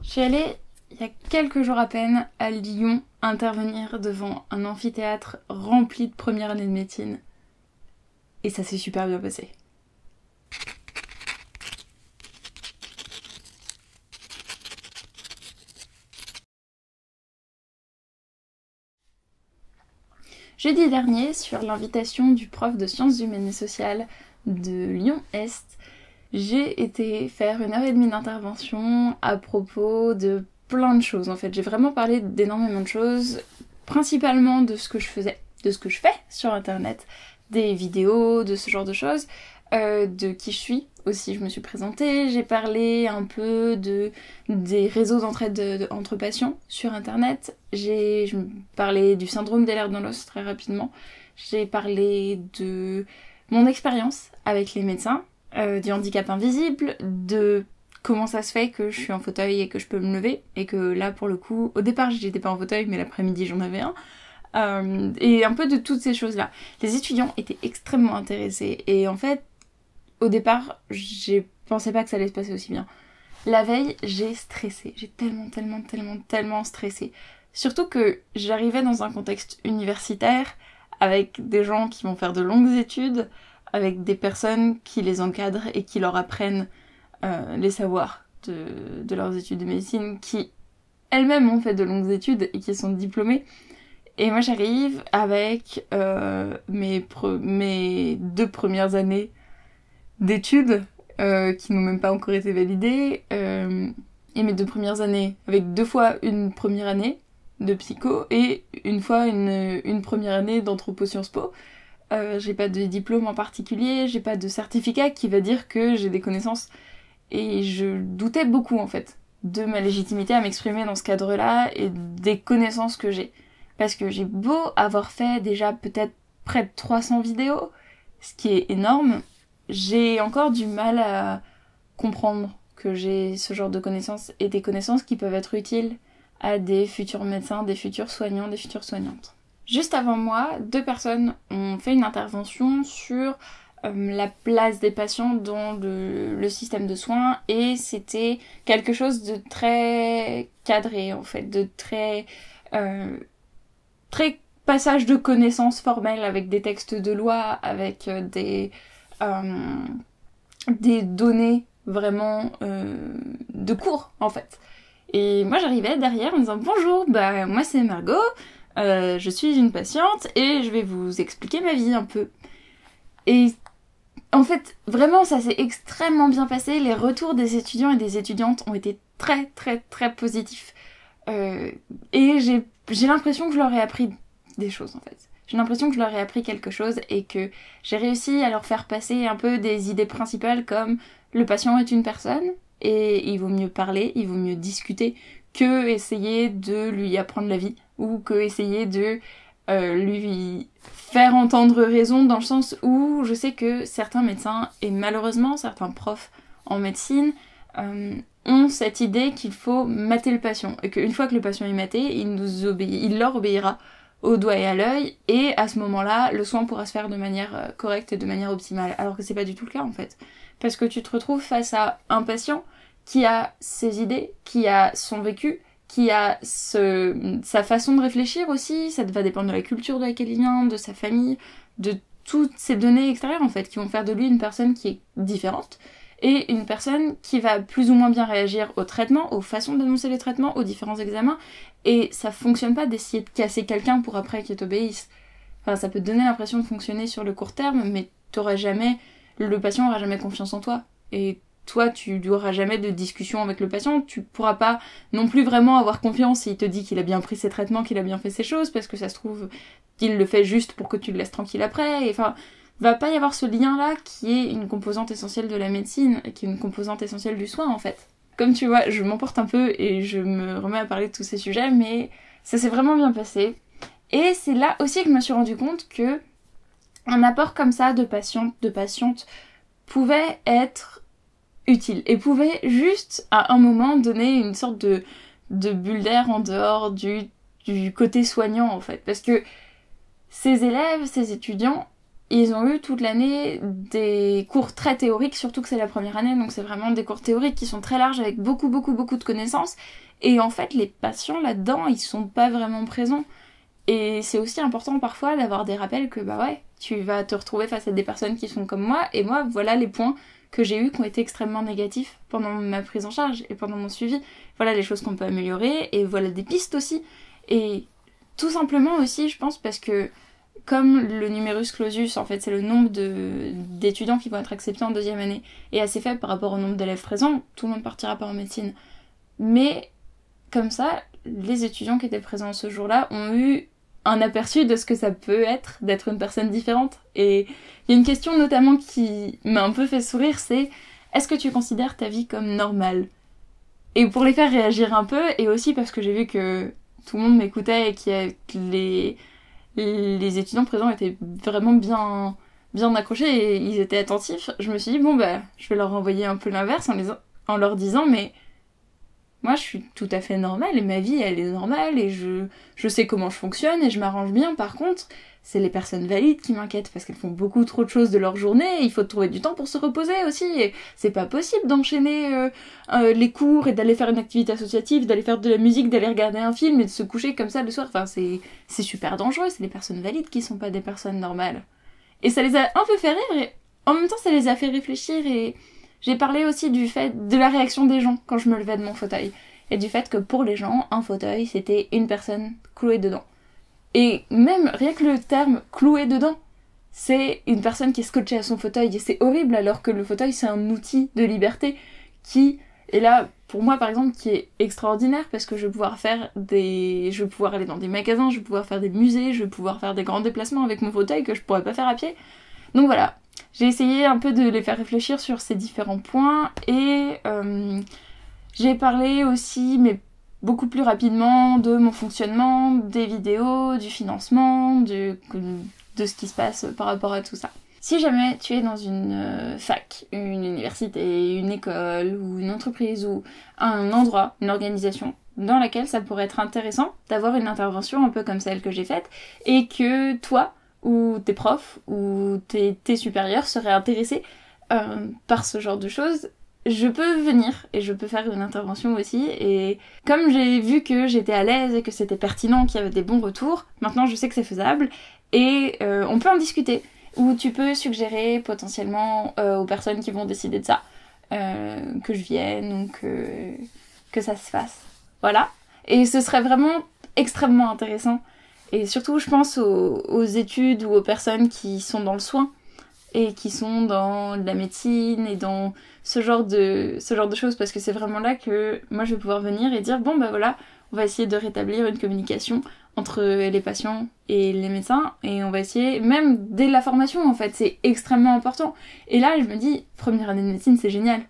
Je suis allée, il y a quelques jours à peine, à Lyon, intervenir devant un amphithéâtre rempli de première année de médecine. Et ça s'est super bien passé. Jeudi dernier, sur l'invitation du prof de sciences humaines et sociales de Lyon-Est, j'ai été faire 1h30 d'intervention à propos de plein de choses en fait. J'ai vraiment parlé d'énormément de choses, principalement de ce que je faisais, de ce que je fais sur internet, des vidéos, de ce genre de choses, de qui je suis aussi, je me suis présentée, j'ai parlé un peu des réseaux d'entraide entre patients sur internet, je parlais du syndrome d'Ehlers-Danlos très rapidement, j'ai parlé de mon expérience avec les médecins, du handicap invisible, de comment ça se fait que je suis en fauteuil et que je peux me lever, et que là pour le coup, au départ j'étais pas en fauteuil mais l'après-midi j'en avais un, et un peu de toutes ces choses là. Les étudiants étaient extrêmement intéressés et en fait au départ je pensais pas que ça allait se passer aussi bien. La veille j'ai stressé, j'ai tellement stressé, surtout que j'arrivais dans un contexte universitaire avec des gens qui vont faire de longues études, avec des personnes qui les encadrent et qui leur apprennent les savoirs de leurs études de médecine, qui elles-mêmes ont fait de longues études et qui sont diplômées. Et moi j'arrive avec mes 2 premières années d'études qui n'ont même pas encore été validées, et mes 2 premières années avec 2 fois une première année de psycho et une fois une première année d'anthropo Sciences Po. J'ai pas de diplôme en particulier, j'ai pas de certificat qui va dire que j'ai des connaissances, et je doutais beaucoup en fait de ma légitimité à m'exprimer dans ce cadre-là et des connaissances que j'ai. Parce que j'ai beau avoir fait déjà peut-être près de 300 vidéos, ce qui est énorme, j'ai encore du mal à comprendre que j'ai ce genre de connaissances et des connaissances qui peuvent être utiles à des futurs médecins, des futurs soignants, des futures soignantes. Juste avant moi, 2 personnes ont fait une intervention sur la place des patients dans le système de soins, et c'était quelque chose de très cadré en fait, de très passage de connaissances formelles avec des textes de loi, avec des données vraiment de cours en fait. Et moi j'arrivais derrière en disant bonjour, moi c'est Margot, je suis une patiente et je vais vous expliquer ma vie un peu. Et en fait, vraiment, ça s'est extrêmement bien passé. Les retours des étudiants et des étudiantes ont été très positifs. Et j'ai l'impression que je leur ai appris des choses, en fait. J'ai l'impression que je leur ai appris quelque chose et que j'ai réussi à leur faire passer un peu des idées principales comme le patient est une personne et il vaut mieux parler, il vaut mieux discuter que essayer de lui apprendre la vie ou que essayer de lui faire entendre raison, dans le sens où je sais que certains médecins et malheureusement certains profs en médecine ont cette idée qu'il faut mater le patient et qu'une fois que le patient est maté, il leur obéira au doigt et à l'œil, et à ce moment-là le soin pourra se faire de manière correcte et de manière optimale, alors que c'est pas du tout le cas en fait, parce que tu te retrouves face à un patient qui a ses idées, qui a son vécu, qui a sa façon de réfléchir aussi, ça va dépendre de la culture de laquelle il vient, de sa famille, de toutes ces données extérieures en fait, qui vont faire de lui une personne qui est différente, et une personne qui va plus ou moins bien réagir au traitement, aux façons d'annoncer les traitements, aux différents examens, et ça fonctionne pas d'essayer de casser quelqu'un pour après qu'il t'obéisse. Enfin, ça peut te donner l'impression de fonctionner sur le court terme, mais le patient aura jamais confiance en toi, et toi, tu n'auras jamais de discussion avec le patient, tu pourras pas non plus vraiment avoir confiance s'il te dit qu'il a bien pris ses traitements, qu'il a bien fait ses choses, parce que ça se trouve qu'il le fait juste pour que tu le laisses tranquille après, et enfin, va pas y avoir ce lien-là qui est une composante essentielle de la médecine, qui est une composante essentielle du soin en fait. Comme tu vois, je m'emporte un peu et je me remets à parler de tous ces sujets, mais ça s'est vraiment bien passé. Et c'est là aussi que je me suis rendu compte que un apport comme ça de patientes pouvait être utile et pouvait juste à un moment donner une sorte de bulle d'air en dehors du côté soignant en fait, parce que ces élèves, ces étudiants, ils ont eu toute l'année des cours très théoriques, surtout que c'est la première année, donc c'est vraiment des cours théoriques qui sont très larges avec beaucoup de connaissances. Et en fait, les patients là-dedans, ils sont pas vraiment présents. Et c'est aussi important parfois d'avoir des rappels que bah ouais, tu vas te retrouver face à des personnes qui sont comme moi, et moi, voilà les points que j'ai eus qui ont été extrêmement négatifs pendant ma prise en charge et pendant mon suivi. Voilà les choses qu'on peut améliorer, et voilà des pistes aussi. Et tout simplement aussi, je pense, parce que comme le numerus clausus, en fait, c'est le nombre d'étudiants qui vont être acceptés en deuxième année, est assez faible par rapport au nombre d'élèves présents, tout le monde partira pas en médecine. Mais comme ça, les étudiants qui étaient présents ce jour-là ont eu un aperçu de ce que ça peut être d'être une personne différente. Et il y a une question notamment qui m'a un peu fait sourire, c'est est-ce que tu considères ta vie comme normale? Et pour les faire réagir un peu, et aussi parce que j'ai vu que tout le monde m'écoutait et que les étudiants présents étaient vraiment bien accrochés et ils étaient attentifs, je me suis dit bon bah je vais leur envoyer un peu l'inverse en leur disant mais moi je suis tout à fait normale et ma vie elle est normale et je sais comment je fonctionne et je m'arrange bien. Par contre c'est les personnes valides qui m'inquiètent parce qu'elles font beaucoup trop de choses de leur journée et il faut trouver du temps pour se reposer aussi et c'est pas possible d'enchaîner les cours et d'aller faire une activité associative, d'aller faire de la musique, d'aller regarder un film et de se coucher comme ça le soir. Enfin c'est super dangereux, c'est les personnes valides qui sont pas des personnes normales. Et ça les a un peu fait rire et en même temps ça les a fait réfléchir. Et j'ai parlé aussi du fait de la réaction des gens quand je me levais de mon fauteuil et du fait que pour les gens un fauteuil c'était une personne clouée dedans. Et même rien que le terme cloué dedans, c'est une personne qui est scotchée à son fauteuil et c'est horrible alors que le fauteuil c'est un outil de liberté qui est là pour moi par exemple qui est extraordinaire parce que je vais pouvoir aller dans des magasins, je vais pouvoir faire des musées, je vais pouvoir faire des grands déplacements avec mon fauteuil que je pourrais pas faire à pied. Donc voilà, j'ai essayé un peu de les faire réfléchir sur ces différents points et j'ai parlé aussi mais beaucoup plus rapidement de mon fonctionnement, des vidéos, du financement, de ce qui se passe par rapport à tout ça. Si jamais tu es dans une fac, une université, une école ou une entreprise ou un endroit, une organisation dans laquelle ça pourrait être intéressant d'avoir une intervention un peu comme celle que j'ai faite et que toi ou tes profs ou tes supérieurs seraient intéressés par ce genre de choses, je peux venir et je peux faire une intervention aussi. Et comme j'ai vu que j'étais à l'aise et que c'était pertinent, qu'il y avait des bons retours, maintenant je sais que c'est faisable et on peut en discuter. Ou tu peux suggérer potentiellement aux personnes qui vont décider de ça que je vienne ou que ça se fasse. Voilà. Et ce serait vraiment extrêmement intéressant. Et surtout je pense aux études ou aux personnes qui sont dans le soin et qui sont dans la médecine et dans ce genre de choses, parce que c'est vraiment là que moi je vais pouvoir venir et dire bon bah voilà, on va essayer de rétablir une communication entre les patients et les médecins et on va essayer, même dès la formation en fait, c'est extrêmement important. Et là je me dis, première année de médecine c'est génial,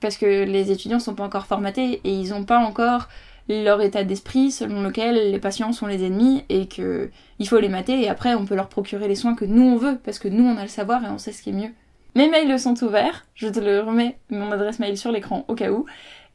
parce que les étudiants sont pas encore formatés et ils ont pas encore leur état d'esprit selon lequel les patients sont les ennemis et que il faut les mater et après on peut leur procurer les soins que nous on veut parce que nous on a le savoir et on sait ce qui est mieux. Mes mails sont ouverts, je te le remets, mon adresse mail sur l'écran au cas où,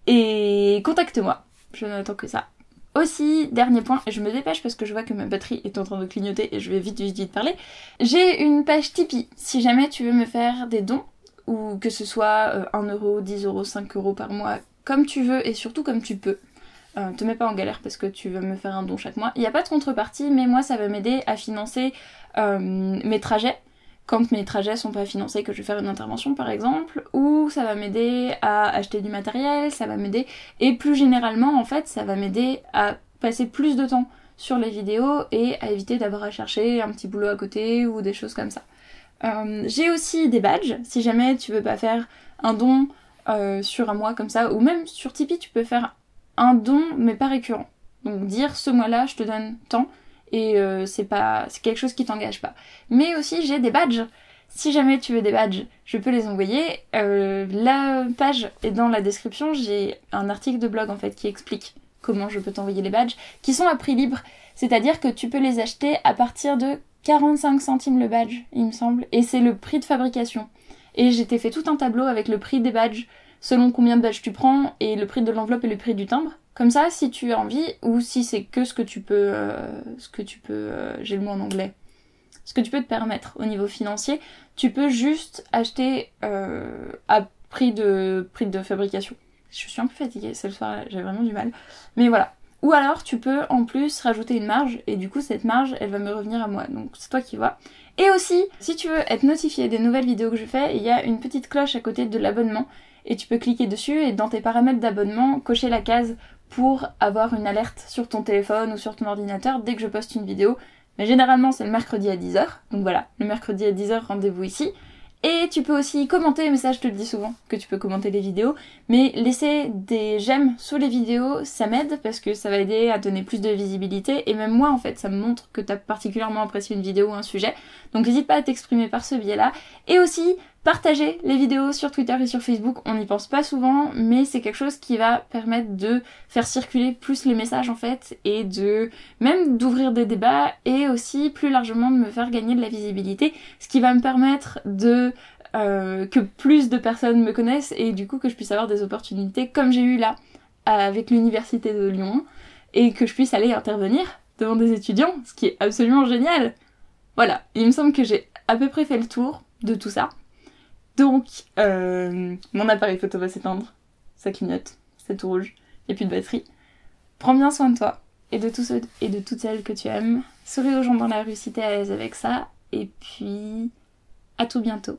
et contacte-moi, je n'attends que ça. Aussi, dernier point, et je me dépêche parce que je vois que ma batterie est en train de clignoter et je vais vite parler, j'ai une page Tipeee, si jamais tu veux me faire des dons, ou que ce soit 1€, 10€, 5€ par mois, comme tu veux et surtout comme tu peux. Te mets pas en galère parce que tu veux me faire un don chaque mois. Il n'y a pas de contrepartie, mais moi ça va m'aider à financer mes trajets. Quand mes trajets sont pas financés, que je vais faire une intervention par exemple, ou ça va m'aider à acheter du matériel, ça va m'aider, et plus généralement en fait ça va m'aider à passer plus de temps sur les vidéos et à éviter d'avoir à chercher un petit boulot à côté ou des choses comme ça. J'ai aussi des badges, si jamais tu veux pas faire un don sur un mois comme ça, ou même sur Tipeee tu peux faire un don mais pas récurrent. Donc dire ce mois-là je te donne tant, et c'est quelque chose qui t'engage pas. Mais aussi j'ai des badges. Si jamais tu veux des badges, je peux les envoyer. La page est dans la description, j'ai un article de blog en fait qui explique comment je peux t'envoyer les badges, qui sont à prix libre. C'est-à-dire que tu peux les acheter à partir de 45 centimes le badge, il me semble, et c'est le prix de fabrication. Et j'ai fait tout un tableau avec le prix des badges, selon combien de badges tu prends, et le prix de l'enveloppe et le prix du timbre. Comme ça, si tu as envie, ou si c'est que ce que tu peux, j'ai le mot en anglais, ce que tu peux te permettre au niveau financier. Tu peux juste acheter à prix de fabrication. Je suis un peu fatiguée, c'est le soir, j'ai vraiment du mal. Mais voilà. Ou alors tu peux en plus rajouter une marge et du coup cette marge elle va me revenir à moi. Donc c'est toi qui vois. Et aussi, si tu veux être notifié des nouvelles vidéos que je fais, il y a une petite cloche à côté de l'abonnement et tu peux cliquer dessus et dans tes paramètres d'abonnement, cocher la case pour avoir une alerte sur ton téléphone ou sur ton ordinateur dès que je poste une vidéo. Mais généralement c'est le mercredi à 10h, donc voilà, le mercredi à 10h rendez-vous ici. Et tu peux aussi commenter, mais ça je te le dis souvent, que tu peux commenter les vidéos, mais laisser des j'aime sous les vidéos, ça m'aide parce que ça va aider à donner plus de visibilité, et même moi en fait, ça me montre que t'as particulièrement apprécié une vidéo ou un sujet, donc n'hésite pas à t'exprimer par ce biais-là, et aussi partager les vidéos sur Twitter et sur Facebook, on n'y pense pas souvent, mais c'est quelque chose qui va permettre de faire circuler plus les messages en fait, et de même d'ouvrir des débats, et aussi plus largement de me faire gagner de la visibilité, ce qui va me permettre de que plus de personnes me connaissent et du coup que je puisse avoir des opportunités comme j'ai eu là avec l'université de Lyon et que je puisse aller intervenir devant des étudiants, ce qui est absolument génial. Voilà, il me semble que j'ai à peu près fait le tour de tout ça. Donc, mon appareil photo va s'éteindre, ça clignote, c'est tout rouge, il n'y a plus de batterie. Prends bien soin de toi et de tous ceux et de toutes celles que tu aimes. Souris aux gens dans la rue si t'es à l'aise avec ça et puis à tout bientôt.